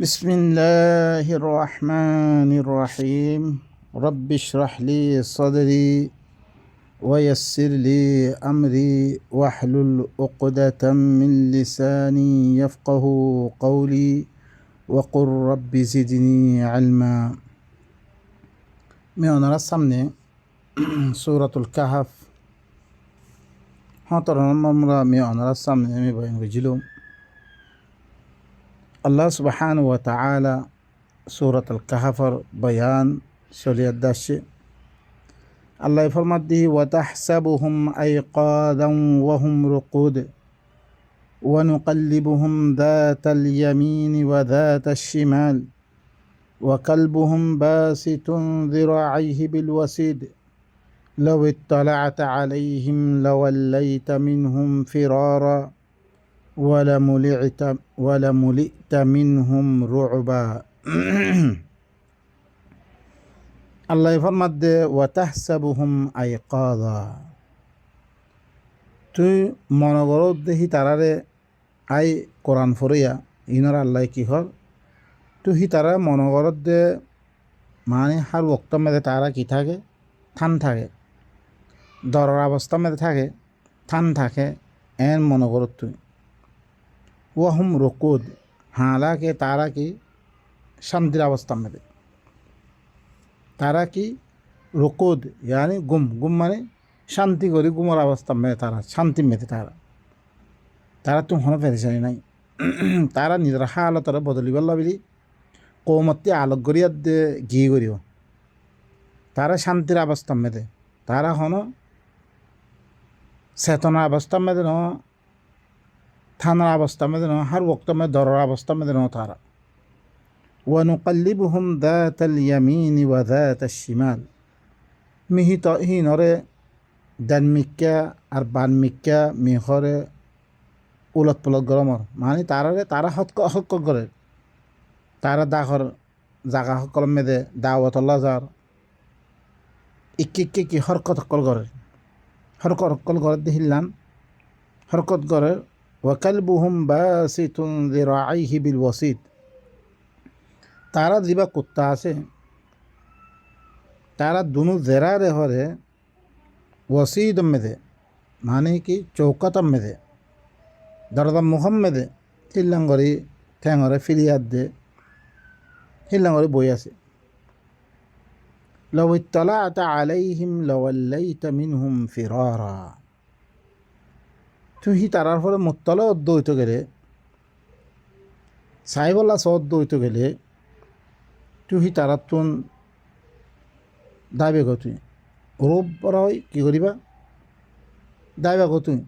بسم الله الرحمن الرحيم رب اشرح لي صدري ويسر لي أمري واحلل عقدة من لساني يفقه قولي وقل رب زدني علما من رسمني سورة الكهف هاتر نمرة من رسمني بين رجلهم আল্লাহ সুবহানাহু ওয়া তাআলা সূরাত আল কাহফের বয়ান চলিয়ে যাচ্ছে। আল্লাহ ফরমাদ্দি ওয়া তাহসাবুহুম আইকাদান ওয়া হুম রুকুদ ওয়া নুকাল্লিবুহুম যাতাল ইয়ামিনি ওয়া যাতাশ শিমাল ওয়া কালবুহুম বাসিতুন যিরাইহি বিল ওয়াসিদ লাউ ইত্তালা'তা আলাইহিম লাওয়াল্লাইতা মিনহুম ফিরারা ولملئت منهم رعبا আল্লাহ ফরমাদ্দে ওয়াতাহসাবুহুম আইকাযা, তুই মনগরত দেখি তারারে আই কোরআন ফরিয়া ইনার আল্লাহ কি হর তুই তারা মনগরত দে মানে হার ওক্ত মেদে তারা কি থাকে থান থাকে, দরার অবস্থা মেদে থাকে থান থাকে এন মনগরত তুই ওয়াহুম রকুদ, হালাকে তারা কি শান্তির অবস্থা মেদে, তারা কি রকুদ ইয়ানি গুম গুম মানে শান্তি করি গুমর অবস্থা মেদে তারা শান্তি মেদে তারা তুমি হন ফেরেছানি নাই তারা নিজের হালতরে বদলিবার লাবিলি কৌমত্তি আলোক করিয়া দে গিয়ে করিব, তারা শান্তির অবস্থা মেদে তারা হন চেতনা অবস্থা মেদে ন থানার অবস্থা মেদে ন হার ওক্ত মে দরার অবস্থা মেদে ন তারা ওয়া নুকাল্লিবুহুম যাতাল ইয়ামিনি ওয়া যাতাশ শিমাল, মিহিত হিনরে ডানমিক্কা আর বানমিক্কা মিহরে উলট পুলট গরমর মানে তারা হক করে তারা দাখর জাগা সকল মেদে দাওয়াতল্লাহ যার ইকি কি হরকত সকল করে হরকত সকল করে দেখিলাম হরকত করে ওয়াকালবুহুম বাসিতুন যিরাইহি বিল ওয়াসিদ, তারা যিবা কুত্তা আছে তারা দুনু জেরারে হরে ওয়াসিদ মেদে মানে কি চৌকাত মেদে দরদা মুখম মেদে হিল্লাঙ্গরি ঠ্যাঙরে ফিরিয়াদ দে হিল্লাঙ্গরি বই আছে। লাউ ইত্তালা'তা আলাইহিম লাওয়াল্লাইতা মিনহুম ফিরারা, তুই তারার পরে মুত্তলা অদ্দ হইতে গেলে সাহেবল্লা সদ্দ হইতে গেলে তুই তারার তুন দাইবে গো তুই রূপ বড় হয় কী করিবা দাইবা গো তুই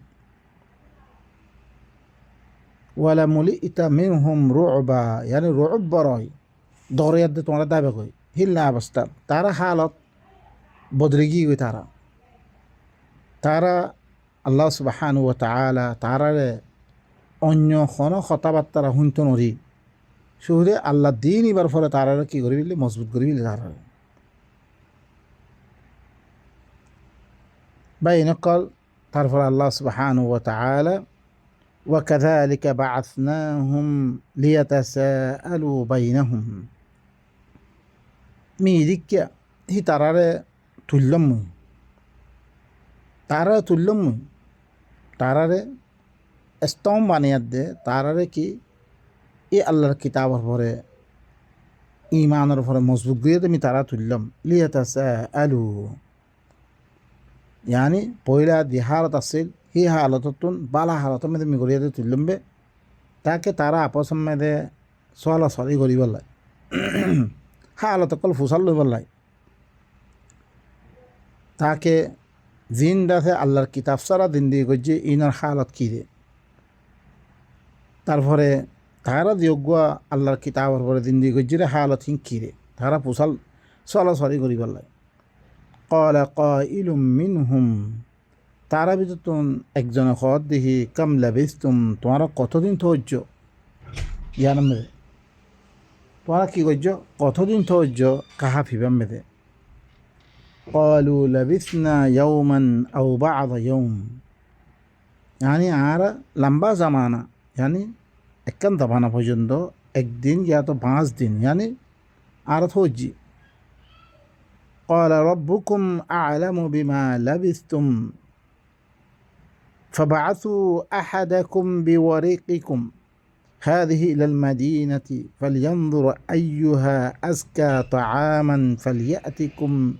ওয়ালামুলি'তা মিনহুম রু'বা ইয়ানি রু'ব বড় হয় দরিয়ার দিয়ে তোমরা দাইবে গই হিল্লা অবস্থা তারা হালত বদলে গিয়ে গই তারা আল্লাহ সুবহানাহু ওয়া তাআলা তারারে অন্য কোনো কথাবার্তা শুনতে নরি শুধু আল্লাহ দিন এবার ফলে তারারে কী করি বিলি মজবুত করি বিলি তারারে বা এনেকল তারপর আল্লাহ সুবহানাহু ওয়া তাআলা ওয়া কাযালিকা বা'আসনাহুম লিয়াতাসাআলু বাইনাহুম, মিদিক্কা হি তারারে তুল্যম তারারে স্তম্ভ বানিয়ে দে তারারে কি এই আল্লাহর কিতাবের পরে ইমানের পরে মজবুত দিয়ে তুমি তারা তুললাম লিয়াতাসাআলু ইয়ানি পয়লা যে হালত আছিল সেই হালততুন বালা হালত মেদে মি করিয়া দিয়ে তুললাম বে তাকে তারা আপস মেদে চলাচলি করিব লাগে হালত অকল ফুসাল লইব লাগে তাকে জিন দাসে আল্লাহর কিতাব সারা দিন দিয়ে গজ্জে ইনার হালত কী রে তারপরে তারা যোগ্য আল্লাহর কিতাবের পরে দিন দিয়ে গজ্জিরে হালত হিং কী রে তারা পোশাল চলাচলি করিব লাগে। ক্বালা কাইলুম মিনহুম, তারা ভিতর তুন একজনে কত দেখি কাম লাবিস্তুম তোমরা কতদিন ধৈর্য ইয়ান মেদে তোমরা কী করছ কতদিন ধৈর্য কাহা ফিবাম মেদে ক্বালু লাবিসনা ইয়াওমান আও বা'দা ইয়াওম, यानी আর লম্বা জামানা यानी একখান জামানা পর্যন্ত একদিন ইয়া তো 5 দিন ইয়ানি আর হজ্জি قال ربكم أعلم بما لبثتم فبعثوا أحدكم بورقكم هذه إلى المدينة فلينظر أيها أزكى طعاما فليأتكم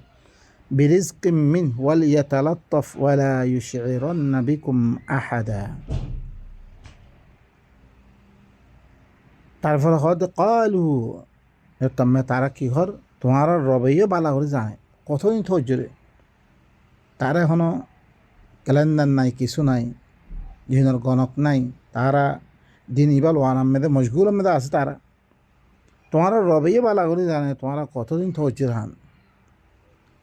برزق منه وليتلطف ولا يشعرن بكم أحدا তারপরে হদ কালু তমে তারা কি হর তোমার রবেইও বালা করে জানে কতদিন ধৈর্যরে তারা এখনো ক্যালেন্ডার নাই কিছু নাই দিনের গণক নাই তারা দিন ইবাল ওয়ানার মেদে মশগুলের মেদে আছে তারা তোমার রবেইও বালা করে জানে তোমারা কতদিন ধৈর্যের হান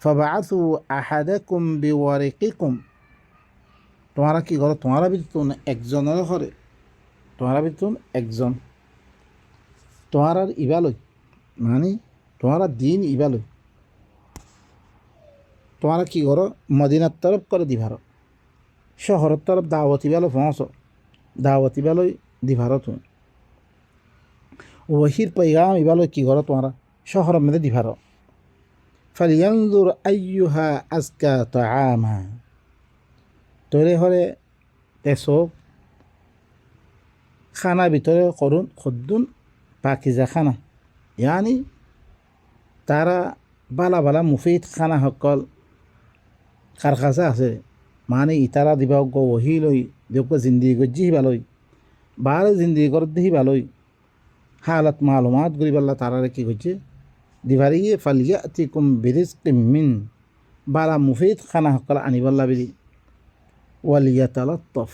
ফাবাআসু আহাদাকুম বিওয়ারিকিকুম তোমারা কি করো তোমারা ভিতর একজনের ঘরে তোমারা ভিতর একজন তোমার আর ইবালই মানে তোমারা দিন ইবালই তোমারা কি করো মদিনার তরফ করে দিভার শহরের তরফ দাওয়াত ইবালো পৌঁছ দাওয়াত ইবালই দিভার তুমি ওহির পৈগাম ইবালই কি করো তোমারা শহরের মধ্যে দিভার ফালিয়ানজুর আইয়ুহা আজকা তাআমা তোরে হরে তেসক খানা ভিতরে করুন খুদ্দুন পাকিজা খানা ইয়ানি তারা বালা বালা মুফিদ খানা সকল কার কাছে আছে মানে ইতারা দিবা ওহি লই দেখ জিন্দিগি গজ্জি হিবালই বারে জিন্দিগি কর দিহি বালই হালত মালুমাত গরিবাল্লা তারারে কি করছে দিবারিয়ে ফালিয়াতিকুম বিরিজকিম মিন বালা মুফিদ খানা সকল আনিবাল্লা বিরি ওয়ালিয়াতালাত্তফ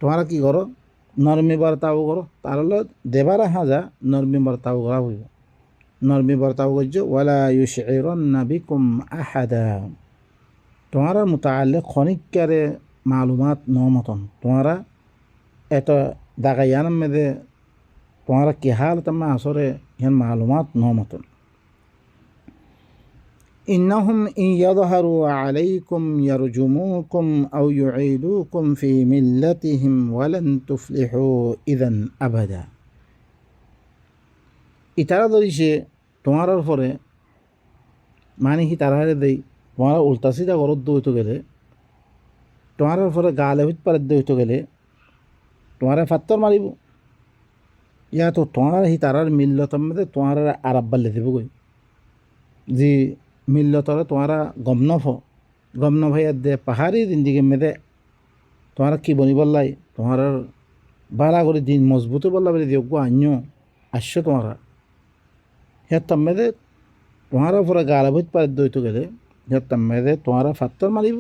তোমারা কি করো নরমি বর্তাও করো তার দেবারা হাজা নরমি বর্তাও করা হইব নরমি বর্তাও করছো ওয়ালা ইউশঈরুন্না বিকুম আহাদা তোমারা মুতাআল্লিক খনিকারে মালুমাত নমতন তোমারা এত দাগায়ান মেদে তোমারা কি হাল তোমা আসরে ইয়ান মালুমাত নমতন إنهم إن يظهروا عليكم يرجموكم أو يعيدوكم في ملتهم ولن تفلحوا إذا أبدا ইতারা ধরিছে তোমার পরে মানে কি তারা দেই তোমার উল্টা সিধা ঘরত দইতে গেলে তোমার পরে গালে ভিত পারে দইতে গেলে তোমার ফাত্তর মারিব ইয়া তো তোমার হি তারার মিল্লতর মধ্যে তোমার আরব বাল্লে দিব গই যে মিল্লতরে তোমারা গম নভাইয়া দে পাহাড়ি জিন্দিগি মেদে তোমারা কি বনি বললাই তোমার বালা করে দিন মজবুত বললা বলে যোগ্য আন্য আসছো তোমারা হেতাম মেদে তোমার পরে গালাভূত পারে দইতে গেলে হেতাম মেদে তোমারা ফাত্তর মারিব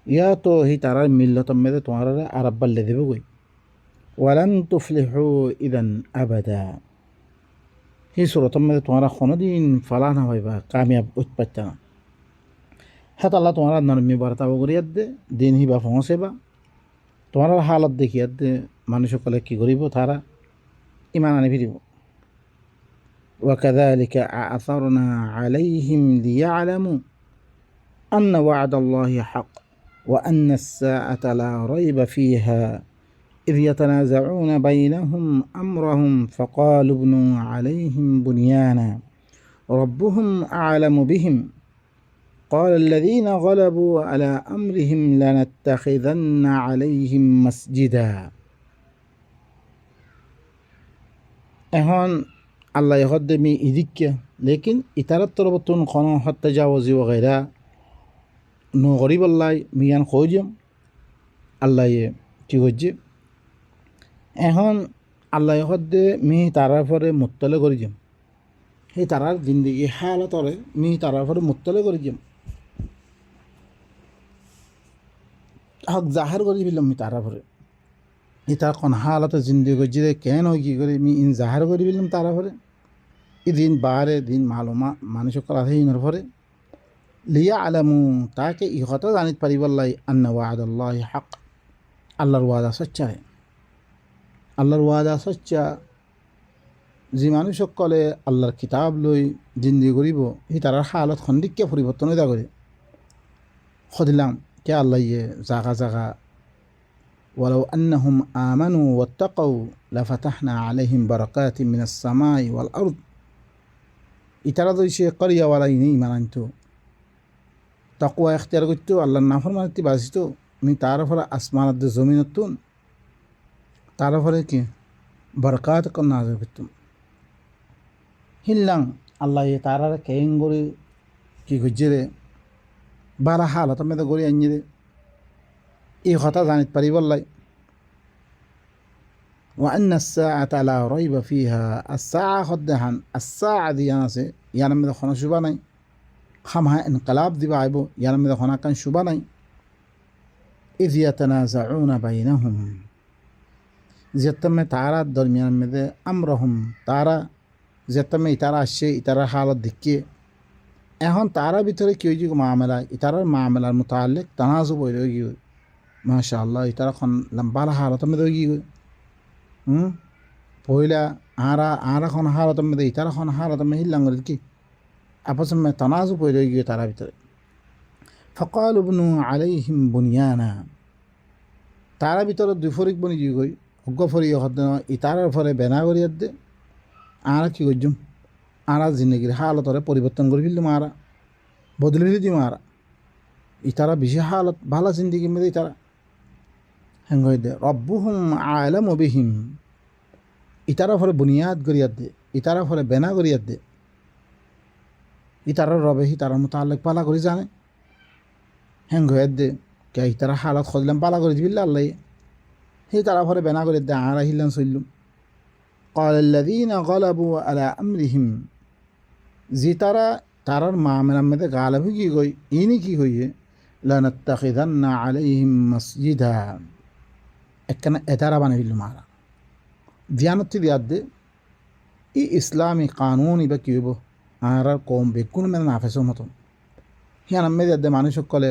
ইয়া তো হি তারার মিল্লতর মেদে তোমার আরব বাল্লে দেব গই ওয়ালান তুফলিহু ইদান আবাদা এই সুরতর মধ্যে তোমরা কোনোদিন ফালা না হইবা কামিয়াব উৎপাচ্ছা না হ্যাঁ আল্লাহ তোমরা নরমি বার্তাব করিয়ার দে দিন হিবা পৌঁছেবা তোমার হালত দেখিয়ার দে মানুষ সকলে কী করিব তারা ইমান আনি ফিরিব وكذلك أعثرنا عليهم ليعلموا أن وعد الله حق وأن الساعة لا ريب فيها إذ يتنازعون بينهم أمرهم فقالوا ابنوا عليهم بنيانا ربهم أعلم بهم قال الذين غلبوا على أمرهم لنتخذن عليهم مسجدا এখন আল্লাহ হদ্দে মি ইদিক্যা লেকিন ইতারাত তরবতুন খন হত্যাজাওয়াজি ওগেরা নো গরিব আল্লাহ মিয়ান খোঁজম আল্লাহ কি হচ্ছে এখন আল্লাহ হদ্দে মি তারার পরে মুত্তলে করে যাম সেই তারার জিন্দগি হালতরে মি তারার পরে মুত্তলে করে যাম হক জাহার করে দিলাম মি তারার পরে ই তার কোন হালতে জিন্দগি করছি কেন কি করে মি ইন জাহার করে দিলাম তারা পরে ই দিন বারে দিন মালুমা মানুষ করা ইনর পরে লিয়া আলামু তাকে ই কথা জানিত পারিবাল্লাই আন্না ওয়াদাল্লাহি হক আল্লাহর ওয়াদা সচ্চা আল্লাহর ওয়াদা সচ্চা যে মানুষ সকলে আল্লাহর কিতাব লৈ জিন্দগি করিব সেই তারার হালত সন্দিকে পরিবর্তন হয়ে করে সদিলাম কে আল্লাহ ইয়ে জাগা জাগা ওয়ালাউ আন্নাহুম আমানু ওয়াত্তাকাউ লাফাতাহনা আলাইহিম বারাকাতিম মিনাস সামাই ওয়াল আরদ। ইতারা তো সে করিয়াওয়ালাই নেই মানাইতো তাকওয়া এখতিয়ার করতো আল্লাহর নাফরমানিতে বাঁচিত আমি তার ফলে আসমানাত জমিনতুন তার ফলে কি বরকাত কর নাযিল করতুম হিল্লাং আল্লাহ তারার কেন করে কি গজ্জেরে বালা হালত মেদে গড়ি আনিয়ে এই কথা জানিত পারি বললাই وأن الساعة لا ريب فيها الساعة خدهان الساعة دي يانسي يعني مدى خنا شباناي خمها انقلاب دي بعيبو يعني مدى خنا كان شباناي إذ يتنازعون بينهم زيتم تعالى درميان مدى أمرهم تعالى زيتم إتارا الشيء إتارا حالة دكي এখন তারা ভিতরে কেউ যে মামলা ইতারার মামলার মোতালেক তানাজু বইলে গিয়ে মাশাআল্লাহ ইতারা খন লম্বা হালত মধ্যে গিয়ে পয়লা আরা খন হালত মধ্যে ইতারা খন হালত মধ্যে হিল্লাঙ্গর কি আপস মে তানাজু বইলে গিয়ে তারা ভিতরে ফকালু ইবনু আলাইহিম বুনিয়ানা তারা ভিতরে দুই ফরিক বনি গিয়ে গই অজ্ঞ ফরি হদ ইতারার ফলে বেনা করিয়ার দে আরা কি করজুম আরা জিন্দগির হালতরে পরিবর্তন করে ফেললাম আরা বদলে ফেলে দিম আরা ইতারা বেশি হালত ভালো জিন্দগির মধ্যে ইতারা হ্যাং হয়ে দে রব্বুহুম আলামু বিহিম ইতারা ফলে বুনিয়াদ করিয়ার দে ইতারা ফলে বেনা করিয়ার দে ইতারার রবে ইতারার মোতালেক পালা করে জানে হ্যাং হয়ে দে কে ইতারা হালত খুঁজলাম পালা করে দিবিল্লা আল্লাহ হি তারা ফলে বেনা করে দে আরা হিল্লাম চললুম قال الذين غلبوا على أمرهم জি তারার মামলার মধ্যে গালব কি কই ইনি কি কইয়ে লানাত্তাখিযান্না আলাইহিম মাসজিদা একখানা এদারা বানাই ফেলল মারা ধ্যানতি দিয়াদ দে ই ইসলামী কানুন ইবা কি হইব আর কম বেগুন মেনে নাফেসর মতন হিয়ান মেয়ে দে মানুষ সকলে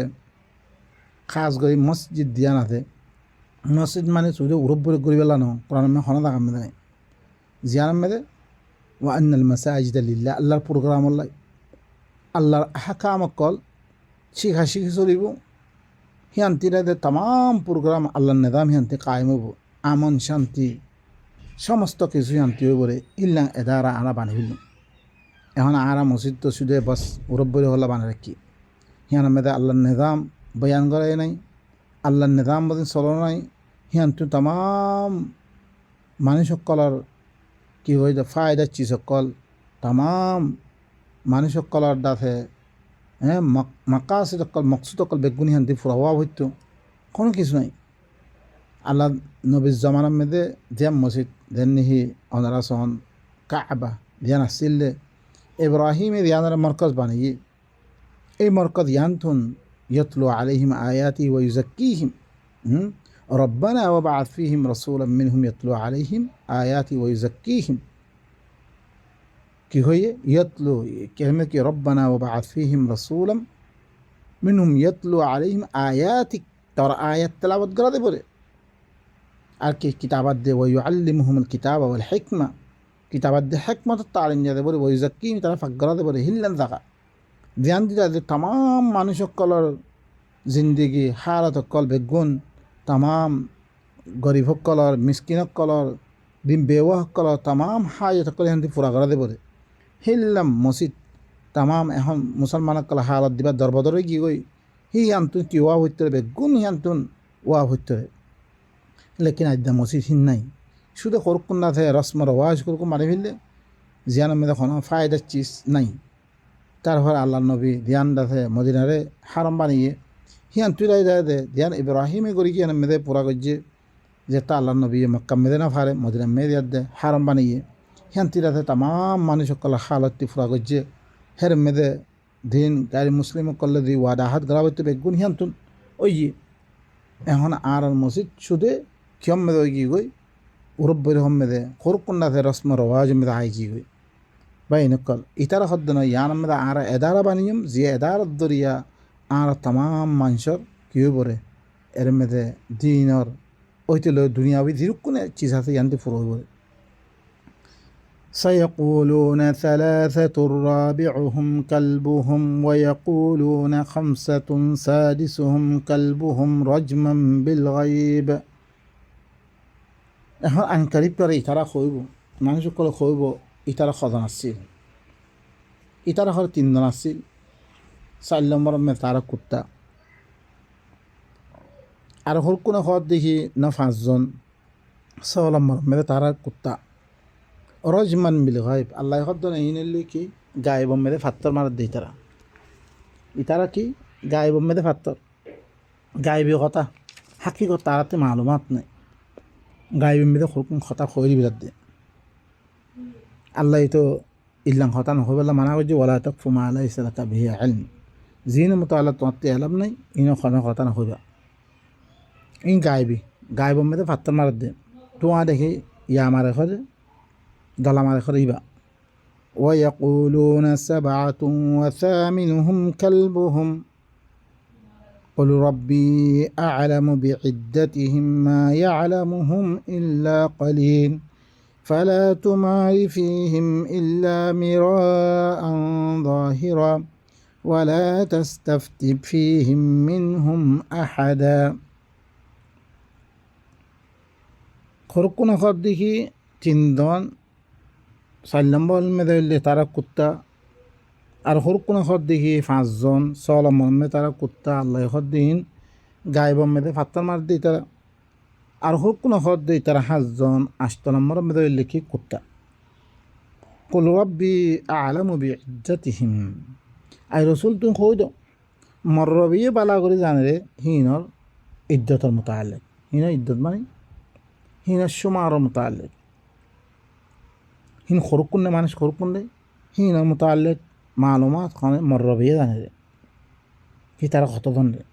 খাস করে মসজিদ দিয়া নাথে মসজিদ মানে চুরি উরব করি পেলা ন কোরআন মে হনা দাগাম মেদে নাই জিয়ান মেদে وأن المساجد لله الله البرنامج الله الله أحكام الكل شيخ سوليب هي أنت هذا تمام برنامج الله النظام هي أنت قائم بو أمن شانتي সমস্ত কিছু শান্তি হয়ে পড়ে ইল্লাং এদারা আনা বানিয়ে ফেললাম এখন আরা মসজিদ তো শুধু বাস উরব্বরি হল্লা বানিয়ে রাখি হিয়ান মেদে আল্লাহর নিজাম বয়ান করাই নাই আল্লাহর নিজাম বদিন চলো নাই হিয়ান তো তাম মানুষ সকলের কি হয়ে যায় ফায়দা চি সকল তাম মানুষ সকলের দাফে হ্যাঁ মাকাসিদ সকল মকসুদ সকল বেগুনি শান্তি ফুরাওয়া হইতো কোনো কিছু নাই আল্লাহ নবীর জমানার মেদে দিয়াম মসজিদ দেননিহি অনারা সহন কাবা দিয়ান আসছিলে ইব্রাহিমে দিয়ানার মরকজ বানিয়ে এই মরকজ ইয়ানথুন ইয়তলু আলাইহিম আয়াতি ওয়া ইউজাক্কিহিম ربنا وبعث فيهم رسولا منهم يتلو عليهم آياتي ويزكيهم কি হয়ে ইয়তলু কেমন কি রব্বানা ওয়াবাআথ ফীহিম রাসূলাম মিনহুম ইয়াতলু আলাইহিম আয়াতিক তার আয়াত তেলাওয়াত করাতে পারে আর কি কিতাবাত দে ওয়া ইউআল্লিমুহুমুল কিতাবা ওয়াল হিকমা কিতাবাত দে হিকমত তালিম দিতে পারে ওয়া ইউজাক্কিহিম তারা ফাক করাতে পারে হিল্লান জাকা ধ্যান দিতে তাম মানুষ সকলের জিন্দগি হালত সকল বেগুন তাম গরিব সকলের মিসকিন সকলের দিন বেওয়া সকলের তাম হাজত সকলে শান্তি পুরা করাতে পারে হিল্লাম মসজিদ তাম এখন মুসলমান সকল হালত দিবা দরবদরে কি গই হি আনতুন কি ওয়া হইতে বেগুন হি আনতুন ওয়া হইতে লেকিন আদ্যা মসজিদ হিন নাই শুধু করকুন না থাকে রসম রওয়াজ করকুন মারি ফেললে জিয়ান মেদে কোনো ফায়দার চিজ নাই তারপর আল্লাহ নবী ধ্যান দাথে মদিনারে হারম বানিয়ে হিয়ান তুই দে ধ্যান ইব্রাহিমে করি কি মেদে পুরা করছে যে তা আল্লাহ নবী মক্কা মেদে না ফারে মদিনা মেয়ে দে হারম বানিয়ে হিয়ান তুই দাথে তাম মানুষ সকল হালতটি পুরা করছে হের মেদে দিন গাড়ি মুসলিম করলে দি ওয়াদা হাত গড়া হইতে বেগুন হিয়ান তুন ওই এখন আর মসজিদ শুধু কিয়ম মেদে ওই কি গই উরব্বর হম মেদে করকুন না রসম রওয়াজ মেদে আই কি গই বাই নকল ইতারা হদ্দ নয় ইয়ান মেদে আর এদারা বানিয়ম যে এদারত দরিয়া আর তাম মানুষের কি পরে এর মেদে দিনর ওইতে লো দুনিয়াবি দিরুকুনে চিজ আছে ইয়ান্তে ফুরো পরে سيقولون ثلاثة رابعهم كلبهم ويقولون خمسة سادسهم كلبهم رجما بالغيب এখন আনকারিব করে ইতারা খইব মানুষসকলে খইব ইতারা সজন আসছিল ইতারা হল 3 জন আসছিল 4 নম্বর মে তারা কুত্তা আর হল কোনো হদ দেখি না 5 জন 6 নম্বর মে তারা কুত্তা রজমান মিলে হয় আল্লাহ হদ ইনলি কি গায়েব মেরে ফাত্তর মার দিই তারা ইতারা কি গায়েব মেরে ফাত্তর গায়েবী কথা হাকিকত তারাতে মালুমাত নেই গায়েবী মেরে কথা খৈরি বিরাট দিয়ে আল্লাহ তো ইল্লাং হতা নহই বলে মানা করছে ওলা তক ফুমা আল্লাহ ইসলাকা ভিয়া আলম জিন মতো আল্লাহ তোমার এলাম নাই ইনো খনা কথা নহইবা ইন গায়েব মেরে ফাত্তর মার দিয়ে তোমা দেখি ইয়া মারে খরে দলা মারে খরে ইবা ويقولون 7 وثامنهم كلبهم قل ربي أعلم بعدتهم ما يعلمهم إلا قليل فلا تمار فيهم إلا مراء ظاهرا ولا تستفت فيهم منهم أحدا خرقنا خده تندون 4 নম্বর মেয়ে তারা কুত্তা আর হরকুনা হদ দেখি 5 জন 6 নম্বর মেয়ে তারা কুত্তা আল্লাহ হদ দিন গায়েব মেয়েদের ফাত্তার মার দিই তারা আর হরকুনা হদ দিই তারা 7 জন 8 নম্বর মেয়ে লিখি কুত্তা কুল রব্বি আ'লামু বিইজ্জাতিহিম আই রসুল তুমি কই দাও মররবিয়ে বালা করে জানে রে হিনর ইজ্জতর মুতাআল্লিক হিনর ইজ্জত মানে হিনর সুমারর মুতাআল্লিক হিন খরকুন্নে মানুষ খরকুন্নে হিন মুতাআল্লিক মালুমাত খানে মররবিয়ে জানে রে কি তারা কতজন রে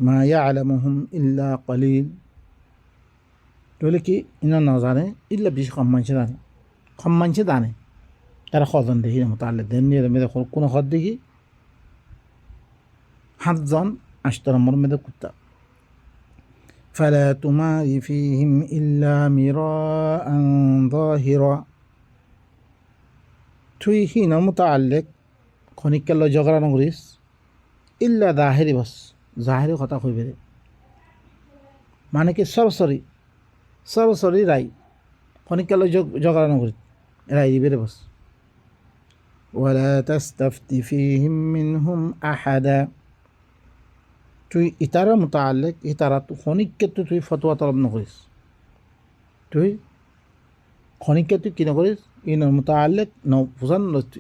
মা ইয়ালামুহুম ইল্লা কলিল তাহলে কি ইনা না জানে ইল্লা বেশি কম মানুষে জানে তারা কতজন দেখি মুতাআল্লিক দেন নিয়ে মেয়েদের কোনো খত দেখি 7 জন 8 নম্বর মেয়েদের কুত্তা فلا تمار فيهم إلا مراء ظاهرا তুই হিন মুতাআল্লিক খনিকাল ঝগড়া নকরিস ইল্লা জাহেরি বস জাহেরি কথা কইবে রে মানে কি সরসরি রাই খনিকাল ঝগড়া নকরি রাই দিবে রে বস ওয়ালা তাস্তাফতি ফিহিম মিনহুম আহাদা তুই ইতারা মুতাআল্লিক ইতারা তো খনিককে তুই ফতোয়া তলব নকরিস তুই খনিককে তুই কি নকরিস ইন মুতাআল্লিক নফুজান নতি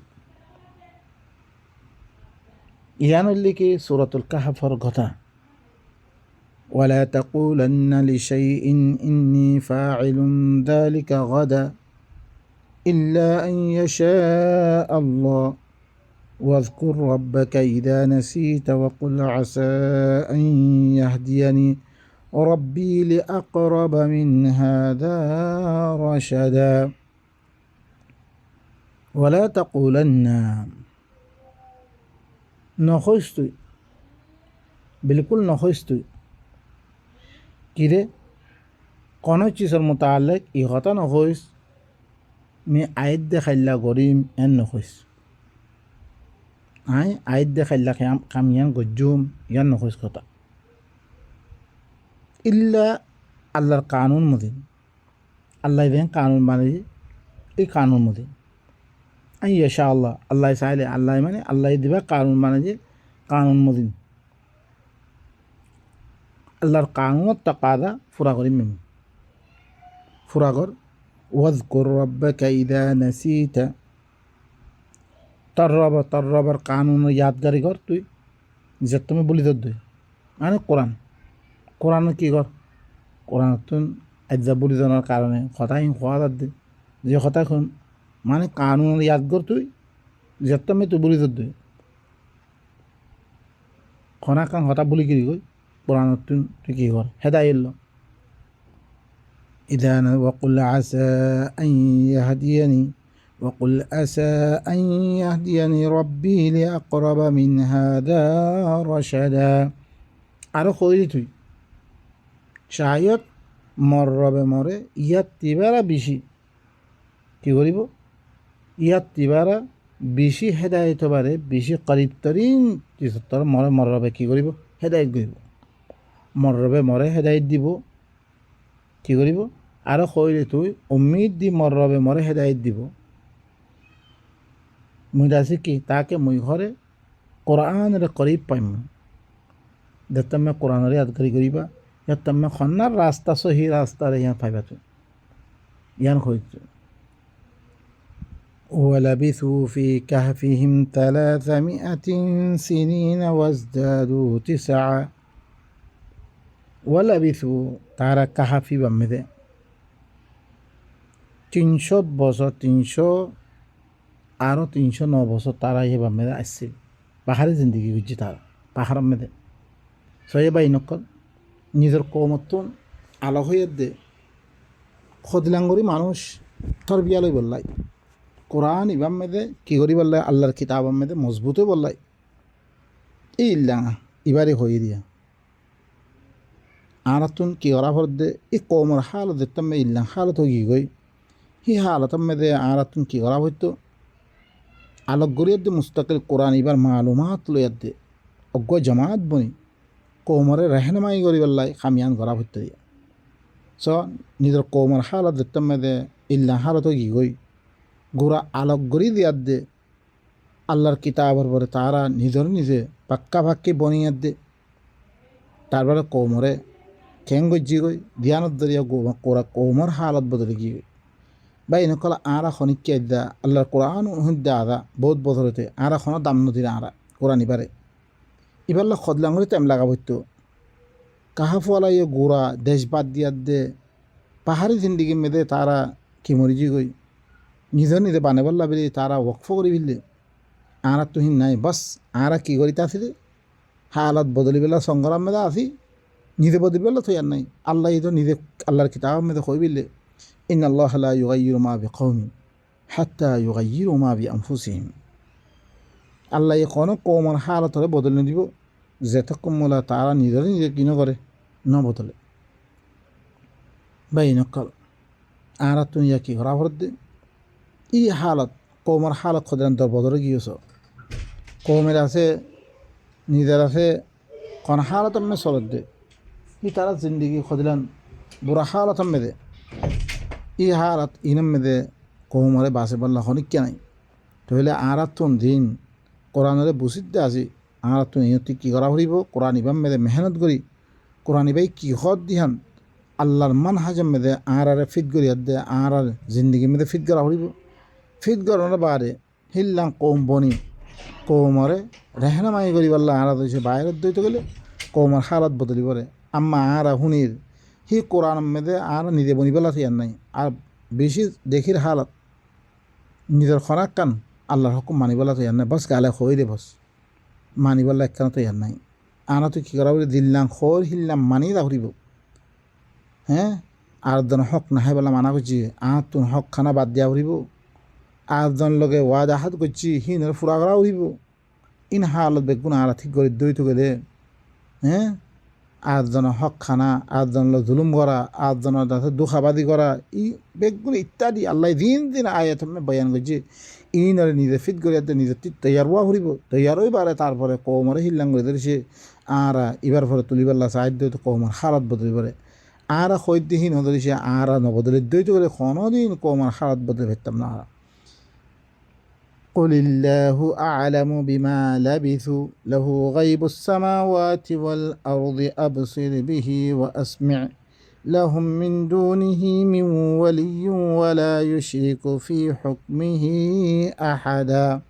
ইয়ান লিখি সূরাতুল কাহফের কথা ওয়ালা তাকুলান্না লিশাইইন ইন্নী ফাইলুন যালিকা গাদা ইল্লা আন ইয়াশা আল্লাহ واذكر ربك إذا نسيت وقل عسى أن يهديني ربي لأقرب من هذا رشدا ولا تقولن نخستي بالكل نخستي كده কোনো চিজের মুতাআল্লিক ই কথা নখইস মি আয়াত দেখাইলা গরিম এন নখইস আয়াত দেখাইলা কামিয়ান গজ্জুম ইয়ান নখইস কথা ইল্লা আল্লাহর কানুন মদিন আল্লাহ দেন কানুন মানে এই কানুন মদিন ইনশা আল্লাহ আল্লাহ চাইলে আল্লাহ মানে আল্লাহ দিবা কানুন মানে যে কানুন মদিন আল্লাহর কানুনত তাকাদা ফুরা করি মেম ফুরা কর ওয়াজকুর রাব্বাকা ইযা নাসিতা তার রবের কানুন ইয়াদগারি কর তুই যে তুমি বলি দর দুই মানে কোরআন কি কর কোরআন তুই আজ্জা বলি জানার কারণে কথা খোয়া দে যে কথা শুন মানে কানুন ইয়াদ কর তুই যে তুমি তুই বলি দর দুই খনা কান হতা বলি কি কই কোরআন তুই কি কর হেদায়েত إذا وقل عسى أن يهديني وقل عسى أن يهديني ربي لأقرب من هذا رشدا আরো কইলি তুই শায়দ মরবে মরে ইয়াত তিবারা বেশি কি করিব ইয়াত তিবারা বেশি হেদায়েত বারে বেশি করিবতরিন তোর মরবে কি করিব হেদায়েত করিব মরবে মরে হেদায়েত দিব কি করিব আর কইলে তুই উম্মিদ দি মর রবে মরে হেদায়ত দিব মুই রাজি কি তাকে মুই ঘরে কোরআনের করিব পাইম দেখতাম কোরআনের ইয়াদগারি করিবা ইয়াতাম খন্নার রাস্তা সহি রাস্তার ইয়ান পাইবা তুই ইয়ান কইতো ولبثوا في كهفهم 300 سنين وازدادوا 9 ولبثوا তারা কাহাফি বাম্মেদে 300 বছর 309 বছর তারা এই বাম্মেদে আসছিল পাহাড়ে জিন্দগি বুঝছি তারা পাহাড় মেদে সয়ে বাই নকল নিজের কৌমত্তন আলো হয়ে দে খদলাঙ্গরি মানুষ থর বিয়ালই বললাই কোরআন ইবাম মেদে কি করি বললাই আল্লাহর কিতাব মেদে মজবুত বললাই এই ইল্লা ইবারে হয়ে দিয়া আরাতুন কি করা ভর দে এই কৌমর হালত দেখতাম ইল্লা হালত হয়ে গই হি হালত মেদে আরাতুন কি করা হইতো আলোক গরিয়ার দে মুস্তাকিল কোরআন ইবার মালুমাত লইয়ার দে অজ্ঞ জামাত বনি কৌমরে রেহনমাই করি বললাই খামিয়ান করা হইতে দিয়া স নিজের কৌমর হালত দেখতাম মেদে ইল্লা হালত হয়ে গই গোড়া আলোক গড়ি দিয়ার দে আল্লাহর কিতাবর পরে তারা নিজের নিজে পাক্কা ভাক্কি বনিয়ার দে তারপরে কৌমরে খেং গজ্জি গই ধ্যানত দরিয়া কোরা কৌমর হালত বদলে গিয়ে বা এনেকল আরা খনিকে দা আল্লাহর কোরআন হুদ্দা আদা বহুত বদলতে আরা খনো দাম নদীর আরা কোরআন ইবারে ইবারলা খদলাঙ্গরি টাইম লাগা হইতো কাহাফওয়ালা ইয়ে গোড়া দেশ বাদ দিয়ার দে পাহাড়ি জিন্দিগি মেদে তারা কি মরিজি গই নিজের নিজে বানাবার বেরিয়ে তারা ওয়কফ করে ফেললে আরা তুহিন নাই বাস আরা কি করিতে আসিলে হালত বদলি বেলা সংগ্রাম মেদা আসি নিজে বদলি বেলা তো আর নাই আল্লাহ তো নিজে আল্লাহর কিতাব মেদে কই বিললে ইন আল্লাহ লা ইউগাইয়িরু মা বিকওমিন হাত্তা ইউগাইয়িরু মা বিআনফুসিহিম আল্লাহ কোনো কৌমর হালত হলে বদলে দিব যেতক্ষণ মোলা তারা নিজের নিজে কিনো করে ন বদলে বাই নকল আরা তুমি কি করা ভর দে ই হালত কৌমর হালত খদান্তর বদলে গিয়েছ কৌমের আছে নিজের আছে কোন হালত আমি চলত দে ই তারা জিন্দিগি খদিলান বুড়া হালত আমি দে ই হালত ইনাম মেদে কৌমরে বাসে বললা খনিকা নাই তাহলে আরাতুন দিন কোরআনরে বুঝিতে আসি আরাতুন ইহতি কি করা হরিব কোরআন ইবাম মেদে মেহনত করি কোরআন ইবাই কি হদ দিহান আল্লাহর মান হাজম মেদে আরে ফিট করি দে আর জিন্দিগি মেদে ফিট করা হরিব ফিট করানোর বারে হিল্লাং কৌম বনি কৌমরে রেহনামাই করি বললা আরা দইছে বাইরের দইতে গেলে কৌমর হালত বদলি পরে আম্মা আরা হুনির হি কোরআন মেদে আর নিজে বনি বেলা থিয়ার নাই আর বেশি দেখির হালত নিজের খরাক কান আল্লাহর হুকুম মানিবেলা থিয়ার নাই বস গালে হই রে বস মানিবেলা একখানা থিয়ার নাই আনা তুই কী করা বলে দিল্লাম খর হিল্লাম মানি রাখরিব হ্যাঁ আর জন হক নাহে বলা মানা করছি তুন হক খানা বাদ দিয়া উঠিব আর জন লগে ওয়াদ আহাত করছি হিনের ফুরা করা উঠিব ইন হালত বেগুন আর ঠিক করে দই তো দে হ্যাঁ আটজনের হক খানা আটজনের জুলুম করা আটজনের তাতে দুঃখাবাদি করা ই বেগগুলো ইত্যাদি আল্লাহ দিন দিন আয়াত বয়ান করছে ইনরে নিজে ফিট করে নিজে তৈয়ার হওয়া ফুরিব তৈয়ার হয়ে পারে তারপরে কৌমরে হিল্লাং করে ধরেছে আর এবার পরে তুলিবাল্লা সাহায্য তো কৌমর হালত বদলি পরে আর সৈদ্যহীন ধরেছে আর নবদলের দৈত করে কোনোদিন কৌমর হালত বদলে ফেরতাম না قل الله أعلم بما لبثوا له غيب السماوات والأرض أبصر به وأسمع لهم من دونه من ولي ولا يشرك في حكمه أحدا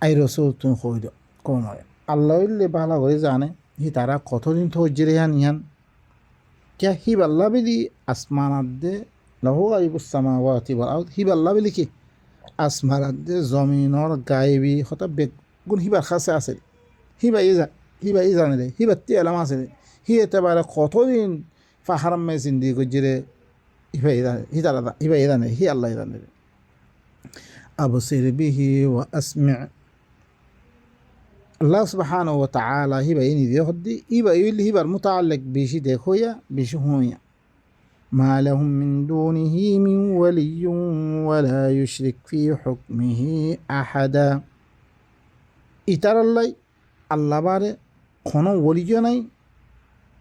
أي رسول تنخويد قوم الله اللي بحلا غري زانه هي ترى قطرين توجريان يان كيا هي بالله بدي أسمانات دي lahu গায়বুস সামাওয়াতি ওয়াল আরদ হিবাল্লা বলি কি আসমারাদে জমিনর গায়বি হতা বেগুন হিবার খাসে আছে হিবাই জানে রে হিবাত্তি এলাম আছে রে হি এতেবারে কতদিন ফাহারাম মে জিন্দি গজিরে হিবাই জানে হি আল্লাহ জানে রে আবসির বিহি ওয়া আসমি আল্লাহ সুবহানাহু ওয়া তাআলা হিবাই নিদি হদ্দি হিবার মুতাআল্লিক বেশি দেখোয়া বেশি হুঁয়া ما لهم من دونه من ولي ولا يشرك في حكمه أحدا ইতার আল্লাহ আল্লাহ বারে কোনো ওলিও নাই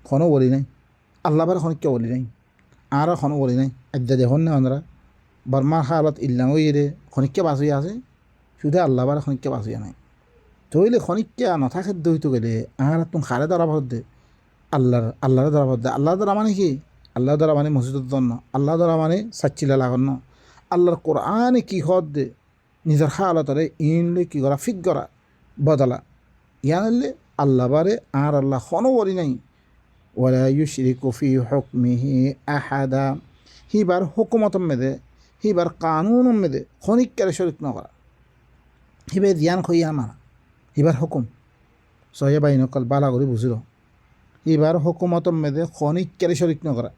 কোনো ওলি নাই আল্লাহ বার খনিককে বলি নাই আর এখনও বলি নাই আদ্যা দেখুন না আমরা বর্মার হালত ইল্লাম ওই রে খনিককে বাঁচিয়ে আছে শুধু আল্লাহ বার খনিককে বাঁচিয়ে নাই তৈলে খনিককে নথাকে দইতো গেলে আর তুমি খারে ধরা ভর দে আল্লাহর ধরা ভর দে আল্লাহ ধরা মানে কি আল্লাহ ধরা মানে মসজিদের জন্য আল্লাহ ধরা মানে সাচ্চিলা লাগান্ন আল্লাহর কোরআনে কি হদ দে নিজের হালতরে ইনলে কি করা ফিক করা বদলা ইয়ানলে আল্লাহ বারে আর আল্লাহ খনো বলি নাই ওয়ালা ইউশরিকু ফি হুকমিহি আহাদা হিবার হুকুমত মেদে হিবার কানুন মেদে খনিককারে শরিক নকরা হিবে ধ্যান খইয়া মানা হিবার হুকুম সহে বাই নকল বালা করে বুঝিল হিবার হুকুমত মেদে খনিককারে শরিক নকরা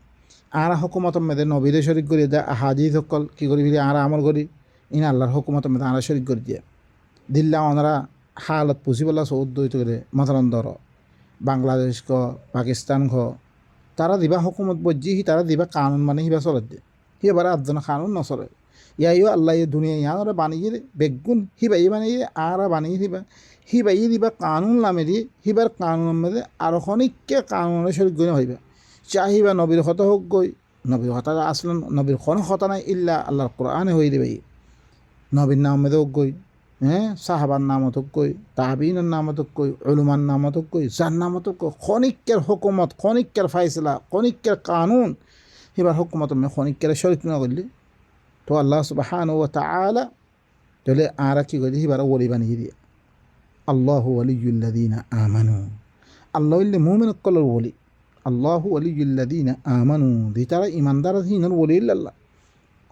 আর হুকুমত মেদে নবীরে শরিক করি দেয় হাদিস সকল কী করি ফিরে আর আমল করি ইন আল্লাহর হুকুমত মেদে আর শরিক করে দিয়ে দিল্লা ওনারা হালত পুষিবলা সৌদ দইত করে মাতালন ধর বাংলাদেশ খ পাকিস্তান খ তারা দিবা হুকুমত বজ্জি হি তারা দিবা কানুন মানে হিবা চলে দে হি এবার আটজন কানুন নচলে ইয়াইও আল্লাহ দুনিয়া ইয়ারা বানিয়ে বেগুন হিবাই বানিয়ে আর বানিয়ে হিবাই দিবা কানুন নামে দিয়ে হিবার কানুন মেদে আরো খনিককে কানুনের শরীর গই হইবা চাহিবা নবীর হতা হোক গই নবীর হতা আসলেন নবীর কোনো হতা নাই ইল্লা আল্লাহর কোরআনে হয়ে দেবে নবীর নাম মেদে হোক গই সাহাবার নামত কই তাবিনের নামত কই উলুমার নামত কই যার নামত কই খনিকের হুকুমত খনিকের ফাইসলা খনিকের কানুন এবার হুকুমত আমি খনিকের শরিক না করলি তো আল্লাহ সুবহানাহু ওয়া তাআলা তাহলে আর কি করি এবার ওলি বানিয়ে দিয়ে আল্লাহু ওয়ালিয়ুল্লাযিনা আমানু আল্লাহ ইল্লে মুমিন কল ওলি আল্লাহু ওয়ালিয়ুল্লাযিনা আমানু দি তারা ইমানদার হিনর ওলি আল্লাহ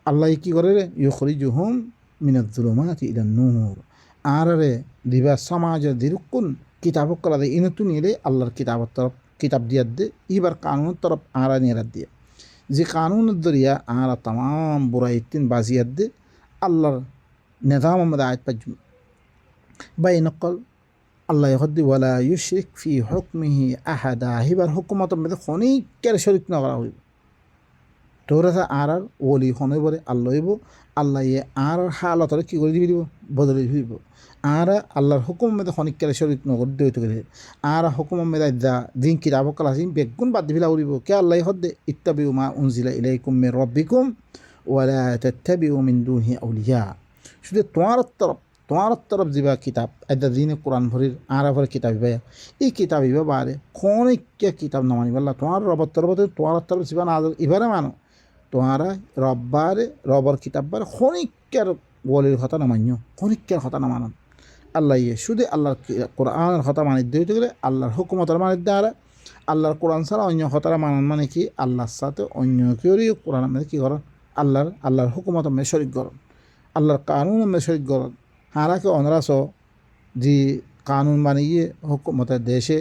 আল্লাহ কি করে রে ইউখরিজুহুম মিনাজ জুলুমাতি ইলান নূর আর রে দিবা সমাজ দিরুকুন কিতাব করা দে ইন তুই নিলে আল্লাহর কিতাবের তরফ কিতাব দিয়ার দে এবার কানুনের তরফ আরা নিয়ে দিয়ে যে কানুনের দরিয়া আর তাম বুড়াই তিন বাজিয়ার দে আল্লাহর নিজাম আমাদের আয়াত পাজু বাই নকল আল্লাহ হদ্দি ওয়ালা ইউশরিক ফি হুকমিহি আহাদা হিবার হুকুমত মধ্যে খনিকের শরিক না করা হইব তোরা আর ওলি হনই বলে আল্লাহ হইব আল্লাহ ইয়ে আর হালতরে কী করে দিব বদলে দিব আর আল্লাহর হুকুম মেদে খনিকের শরীর নগর দইতে গেলে আর হুকুম মেদা দা দিন কিতাব কাল আসিম বেগুন বাদ দিবিলা উড়িব কে আল্লাহ হদ্দে ইত্তাবিউ মা উনজিলা ইলাইকুম মির রাব্বিকুম ওয়ালা তাত্তাবিউ মিন দুনিহি আউলিয়া শুধু তোমার তরফ যা কিতাব এদা দিনে কোরআন ভরির আর ভরে কিতাব ভাইয়া এই কিতাব ইবা বারে খনিকে কিতাব নামানিবাল্লা তোমার রবর তরফতে তোমার তরফ যা না ইবারে মানো তোমারা রব্বারে রবর কিতাববার খনিকের ওলির কথা নামান্য খনিকের কথা নামান আল্লাহ ইয়ে শুধু আল্লাহর কোরআনের কথা মানিয়ে দিতে গেলে আল্লাহর হুকুমতের মানিয়ে দেওয়া আল্লাহর কোরআন ছাড়া অন্য কথাটা মানান মানে কি আল্লাহর সাথে অন্য কেউরই কোরআন মধ্যে কী করেন আল্লাহর হুকুমত মধ্যে শরিক করেন আল্লাহর কানুন মধ্যে শরিক করেন হারাকে অনরাস যে কানুন বানিয়ে হুকুমতের দেশে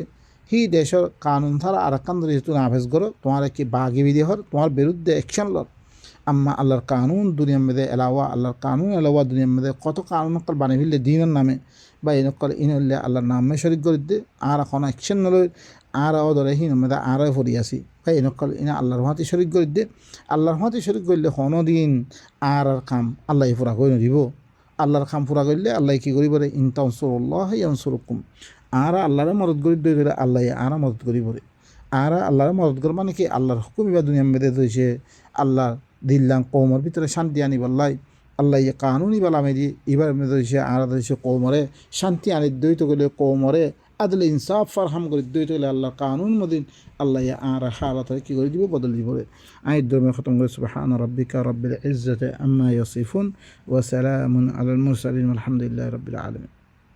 হি দেশের কানুন ছাড়া আর একখান যেহেতু নাভেজ করো তোমার কি বাঘি বিধি হর তোমার বিরুদ্ধে অ্যাকশন লর আম্মা আল্লাহর কানুন দুনিয়ার মধ্যে এলাওয়া আল্লাহর কানুন এলাওয়া দুনিয়ার মধ্যে কত কানুন কল বানিয়ে ফেললে দিনের নামে বা এনকল ইনলে আল্লাহর নামে শরিক করে দে আর এখন অ্যাকশন নলই আর ধরে হিন মধ্যে আরও ফরি আসি বা এনকল ইনা আল্লাহর হাতে শরিক করে দে আল্লাহর হাতে শরিক করলে কোনো দিন আর কাম আল্লাহ পুরা করে দিব আল্লাহর কাম পুরা করলে আল্লাহ কী করি বলে ইনতানসুরুল্লাহ ইয়ানসুরুকুম আর আল্লাহরে মদত করি দই করে আল্লাহ আর মদত করি বলে আর আল্লাহরে মদত কর মানে কি আল্লাহর হুকুম এবার দুনিয়া মেদে দিয়েছে আল্লাহ দিল্লাং কৌমর ভিতরে শান্তি আনি বললাই আল্লাহ ইয়ে কানুনি বলা মেদি এবার মেদে দিয়েছে আর দিয়েছে কৌমরে শান্তি আনি দইত গেলে কৌমরে আদলে ইনসাফ ফারহাম করে দইত গেলে আল্লাহ কানুন মদিন আল্লাহ ইয়ে আর হালত কী করে দিব বদল দিব আয়ের ধর্মে খতম করে সুবহান রাব্বিকা রাব্বিল ইজ্জাতি আম্মা ইয়াসিফুন ওয়া সালামুন আলাল মুরসালিন আলহামদুলিল্লাহি রাব্বিল আলামিন।